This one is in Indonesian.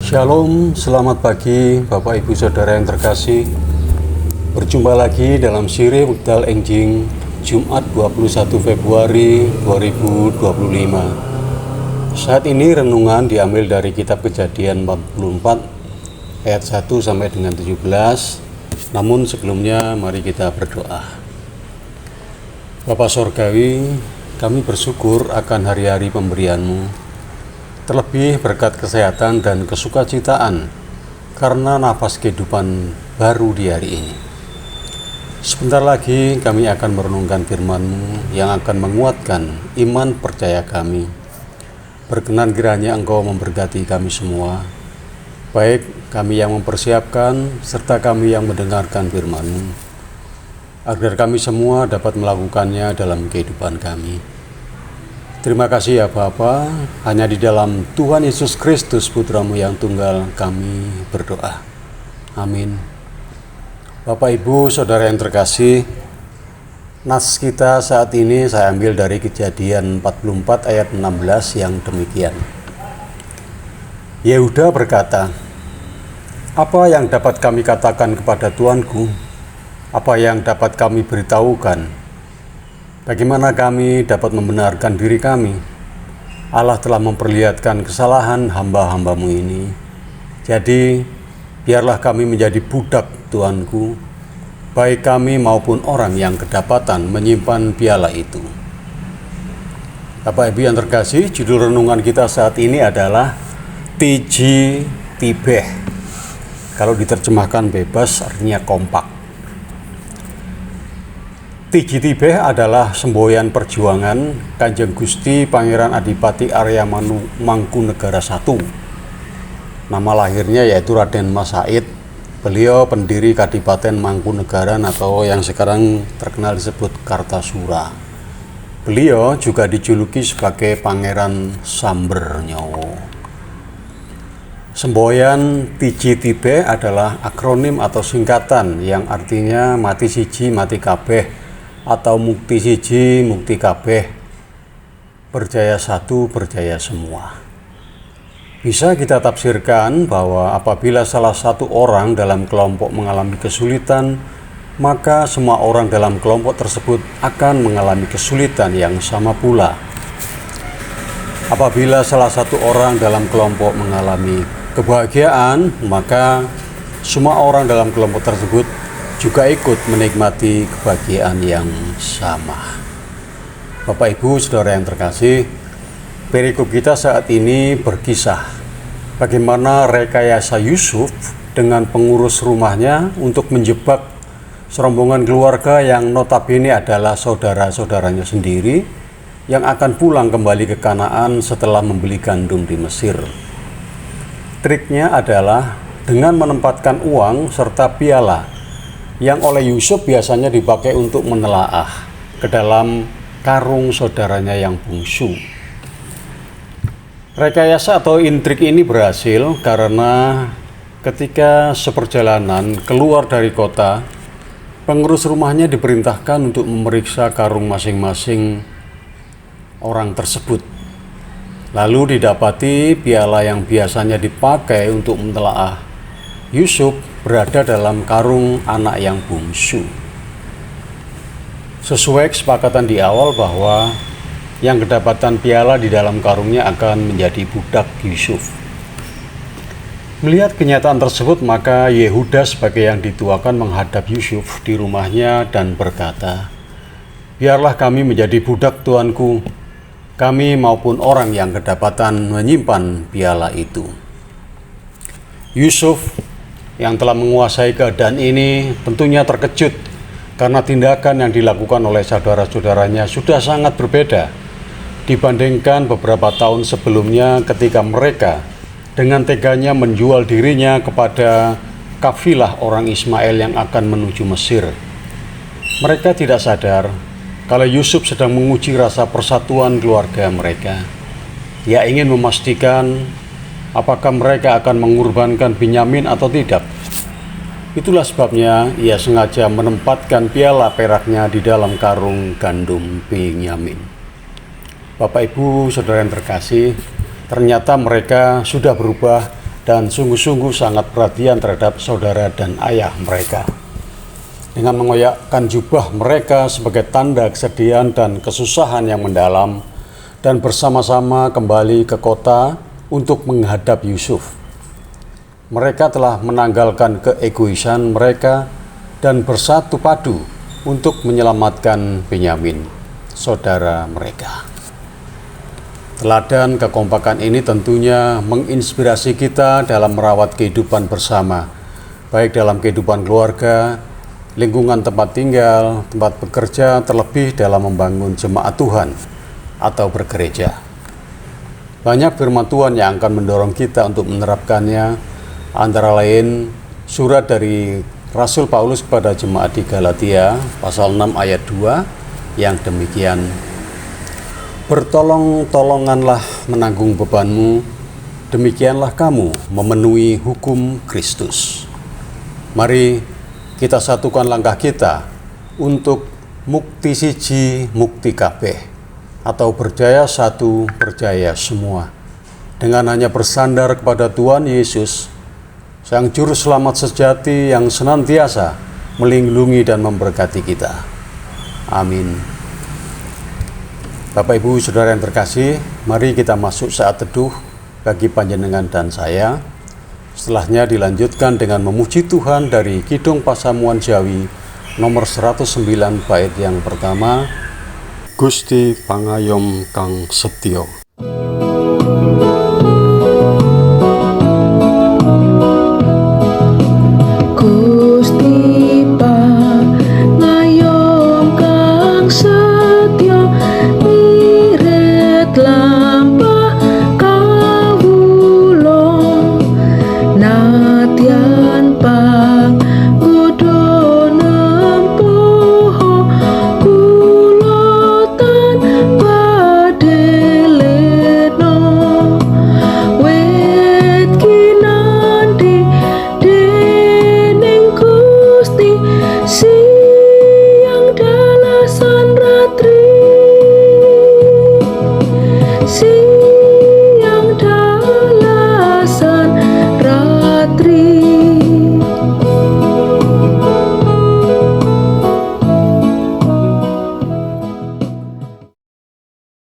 Shalom, selamat pagi Bapak Ibu Saudara yang terkasih. Berjumpa lagi dalam siri Wekdal Enjing Jumat 21 Februari 2025. Saat ini renungan diambil dari kitab Kejadian 44 ayat 1 sampai dengan 17. Namun sebelumnya mari kita berdoa. Bapa Sorgawi, kami bersyukur akan hari-hari pemberian-Mu, terlebih berkat kesehatan dan kesukacitaan karena nafas kehidupan baru di hari ini. Sebentar lagi kami akan merenungkan firman-Mu yang akan menguatkan iman percaya kami. Berkenan kiranya Engkau memberkati kami semua, baik kami yang mempersiapkan serta kami yang mendengarkan firman-Mu, agar kami semua dapat melakukannya dalam kehidupan kami. Terima kasih ya Bapa, hanya di dalam Tuhan Yesus Kristus Putra-Mu yang tunggal kami berdoa. Amin. Bapak Ibu Saudara yang terkasih, nas kita saat ini saya ambil dari Kejadian 44 ayat 16 yang demikian. Yehuda berkata, "Apa yang dapat kami katakan kepada Tuanku? Apa yang dapat kami beritahukan? Bagaimana kami dapat membenarkan diri kami? Allah telah memperlihatkan kesalahan hamba-hamba-Mu ini. Jadi, biarlah kami menjadi budak Tuanku, baik kami maupun orang yang kedapatan menyimpan piala itu." Bapak Ibu yang terkasih, judul renungan kita saat ini adalah Tiji Tibeh. Kalau diterjemahkan bebas artinya kompak. Tiji Tibeh adalah semboyan perjuangan Kanjeng Gusti Pangeran Adipati Arya Mangkunegara I. Nama lahirnya yaitu Raden Mas Said. Beliau pendiri Kadipaten Mangkunegaran atau yang sekarang terkenal disebut Kartasura. Beliau juga dijuluki sebagai Pangeran Samber Nyawa. Semboyan Tiji Tibeh adalah akronim atau singkatan yang artinya mati siji mati kabeh, atau mukti siji mukti kabeh, berjaya satu berjaya semua. Bisa kita tafsirkan bahwa apabila salah satu orang dalam kelompok mengalami kesulitan, maka semua orang dalam kelompok tersebut akan mengalami kesulitan yang sama pula. Apabila salah satu orang dalam kelompok mengalami kebahagiaan, maka semua orang dalam kelompok tersebut juga ikut menikmati kebahagiaan yang sama. Bapak Ibu Saudara yang terkasih, perikop kita saat ini berkisah bagaimana rekayasa Yusuf dengan pengurus rumahnya untuk menjebak serombongan keluarga yang notabene adalah saudara-saudaranya sendiri yang akan pulang kembali ke Kanaan setelah membeli gandum di Mesir. Triknya adalah dengan menempatkan uang serta piala yang oleh Yusuf biasanya dipakai untuk menelaah ke dalam karung saudaranya yang bungsu. Rekayasa atau intrik ini berhasil karena ketika seperjalanan keluar dari kota, pengurus rumahnya diperintahkan untuk memeriksa karung masing-masing orang tersebut. Lalu didapati piala yang biasanya dipakai untuk menelaah Yusuf berada dalam karung anak yang bungsu. Sesuai kesepakatan di awal bahwa yang kedapatan piala di dalam karungnya akan menjadi budak Yusuf. Melihat kenyataan tersebut, maka Yehuda sebagai yang dituakan menghadap Yusuf di rumahnya dan berkata, "Biarlah kami menjadi budak Tuanku, kami maupun orang yang kedapatan menyimpan piala itu." Yusuf yang telah menguasai keadaan ini tentunya terkejut karena tindakan yang dilakukan oleh saudara-saudaranya sudah sangat berbeda dibandingkan beberapa tahun sebelumnya ketika mereka dengan teganya menjual dirinya kepada kafilah orang Ismail yang akan menuju Mesir. Mereka tidak sadar kalau Yusuf sedang menguji rasa persatuan keluarga mereka. Dia ingin memastikan apakah mereka akan mengorbankan Binyamin atau tidak. Itulah sebabnya ia sengaja menempatkan piala peraknya di dalam karung gandum Binyamin. Bapak Ibu Saudara yang terkasih, ternyata mereka sudah berubah dan sungguh-sungguh sangat perhatian terhadap saudara dan ayah mereka. Dengan mengoyakkan jubah mereka sebagai tanda kesedihan dan kesusahan yang mendalam, dan bersama-sama kembali ke kota untuk menghadap Yusuf. Mereka telah menanggalkan keegoisan mereka dan bersatu padu untuk menyelamatkan Benyamin, saudara mereka. Teladan kekompakan ini tentunya menginspirasi kita dalam merawat kehidupan bersama, baik dalam kehidupan keluarga, lingkungan tempat tinggal, tempat bekerja, terlebih dalam membangun jemaat Tuhan atau bergereja. Banyak firman Tuhan yang akan mendorong kita untuk menerapkannya, antara lain surat dari Rasul Paulus kepada jemaat di Galatia pasal 6 ayat 2 yang demikian: bertolong-tolonganlah menanggung bebanmu, demikianlah kamu memenuhi hukum Kristus. Mari kita satukan langkah kita untuk mukti siji mukti kabeh, atau percaya satu percaya semua, dengan hanya bersandar kepada Tuhan Yesus, Sang Juru Selamat sejati yang senantiasa melindungi dan memberkati kita. Amin. Bapak Ibu Saudara yang terkasih, mari kita masuk saat teduh bagi panjenengan dan saya. Setelahnya dilanjutkan dengan memuji Tuhan dari Kidung Pasamuan Jawi nomor 109 bait yang pertama, Gusti Pangayom Kang Setyo. See